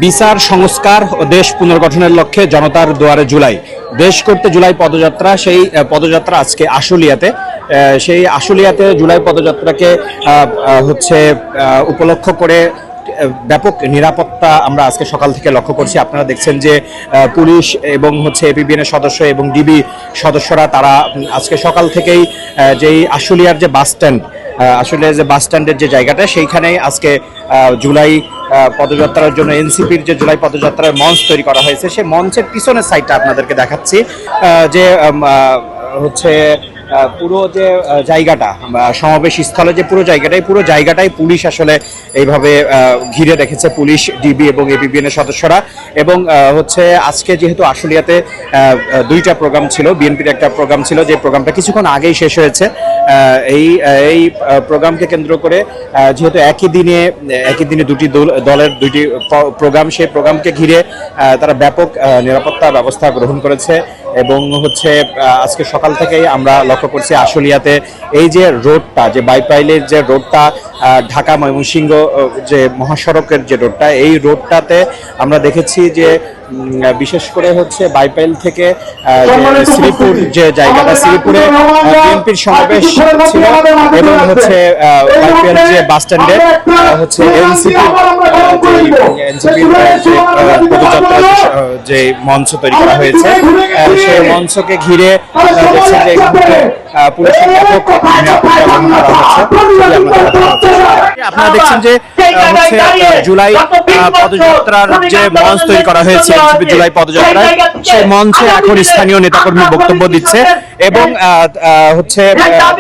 বিচার সংস্কার ও দেশ পুনর্গঠনের লক্ষ্যে জনতার দুয়ারে জুলাই, দেশ করতে জুলাই পদযাত্রা। সেই পদযাত্রা আজকে আশুলিয়াতে। সেই আশুলিয়াতে জুলাই পদযাত্রাকে উপলক্ষ করে ব্যাপক নিরাপত্তা আমরা আজকে সকাল থেকে লক্ষ্য করছি। আপনারা দেখছেন যে পুলিশ এবং এপিবিএনের সদস্য এবং ডিবি সদস্যরা তারা আজকে সকাল থেকেই যেই আশুলিয়ার যে বাস স্ট্যান্ড, আসলে যে বাস স্ট্যান্ডের যে জায়গাটা, সেইখানেই আজকে জুলাই পদযাত্রার জন্য এনসিপির যে জুলাই পদযাত্রার মঞ্চ তৈরি করা হয়েছে, সেই মঞ্চের পিছনের সাইডটা আপনাদেরকে দেখাচ্ছি। যে পুরো যে জায়গাটা, সমাবেশ স্থলে যে পুরো জায়গাটাই পুলিশ আসলে এইভাবে ঘিরে রেখেছে, পুলিশ, ডিবি এবং এপিবিএনের সদস্যরা। এবং আজকে যেহেতু আশুলিয়াতে দুইটা প্রোগ্রাম ছিল, বিএনপির একটা প্রোগ্রাম ছিল, যে প্রোগ্রামটা কিছুক্ষণ আগেই শেষ হয়েছে। এই প্রোগ্রামকে কেন্দ্র করে যেহেতু একই দিনে দুটি দলের দুইটি প্রোগ্রাম, সেই প্রোগ্রামকে ঘিরে তারা ব্যাপক নিরাপত্তা ব্যবস্থা গ্রহণ করেছে। এবং আজকে সকাল থেকেই আমরা লক্ষ্য করছি আশুলিয়াতে এই যে রোডটা, যে বাইপাইলের যে রোডটা, ঢাকা ময়মনসিংহ যে মহাসড়কের যে রোডটা, এই রোডটাতে আমরা দেখেছি যে বিশেষ করে বাইপাইল থেকে শ্রীপুর যে জায়গাটা, শ্রীপুরে বিএনপির সমাবেশ ছিল এবং বাইপাইল যে বাস স্ট্যান্ডে এনসিপির পদযাত্রা যে মঞ্চ তৈরি করা হয়েছে, সেই মঞ্চকে ঘিরে দেখছি যে পুলিশের ব্যাপক নিরাপত্তা গ্রহণ করা হচ্ছে। আপনারা দেখছেন যে জুলাই পদযাত্রার যে মঞ্চ তৈরি করা হয়েছে এনসিপি জুলাই পদযাত্রায়, সেই মঞ্চে এখন স্থানীয় নেতাকর্মী বক্তব্য দিচ্ছে এবং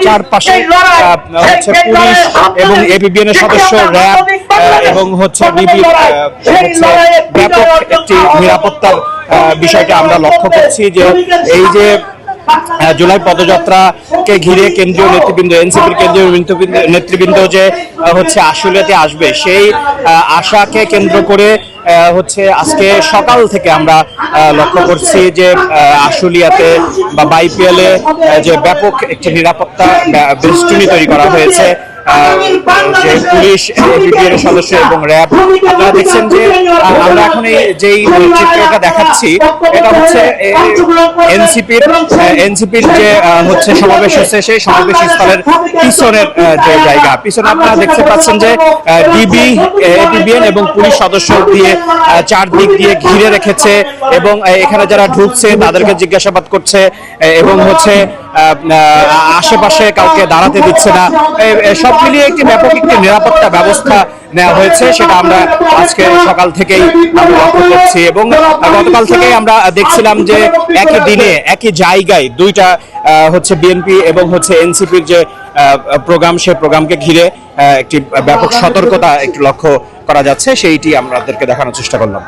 চারপাশে পুলিশ এবং এপিবিএনের সদস্য, র্যাব এবং বিবির ব্যাপক একটি নিরাপত্তার বিষয়টা আমরা লক্ষ্য করছি। যে এই যে জুলাই পদযাত্রাকে ঘিরে কেন্দ্রীয় নেতৃবৃন্দ, এনসিপির কেন্দ্রীয় নেতৃবৃন্দ যে আশুলিয়াতে আসবে, সেই আশাকে কেন্দ্র করে আজকে সকাল থেকে আমরা লক্ষ্য করছি যে আশুলিয়াতে বা বাইপিএলে যে ব্যাপক একটি নিরাপত্তা বেষ্টনী তৈরি করা হয়েছে। যে পুলিশ, এপিবিএনের সদস্য এবং র্যাব। আপনারা দেখছেন যে আমরা এখন যেই চিত্রটা দেখাচ্ছি, এটা এনসিপির যে সমাবেশ হচ্ছে, সেই সমাবেশ স্থলের পিছনের যে জায়গা, পিছনে আপনারা দেখতে পাচ্ছেন যে ডিবি, এপিবিএন এবং পুলিশ সদস্য দিয়ে চারদিক দিয়ে ঘিরে রেখেছে এবং এখানে যারা ঢুকছে তাদেরকে জিজ্ঞাসাবাদ করছে এবং আশেপাশে কাউকে দাঁড়াতে দিচ্ছে না। সব মিলিয়ে একটি ব্যাপক একটি নিরাপত্তা ব্যবস্থা নেওয়া হয়েছে, সেটা আমরা আজকে সকাল থেকেই লক্ষ্য করছি। এবং গতকাল থেকেই আমরা দেখছিলাম যে একই দিনে একই জায়গায় দুইটা বিএনপি এবং এনসিপির যে প্রোগ্রাম, সেই প্রোগ্রামকে ঘিরে একটি ব্যাপক সতর্কতা একটু লক্ষ্য করা যাচ্ছে, সেইটি আমাদেরকে দেখানোর চেষ্টা করলাম।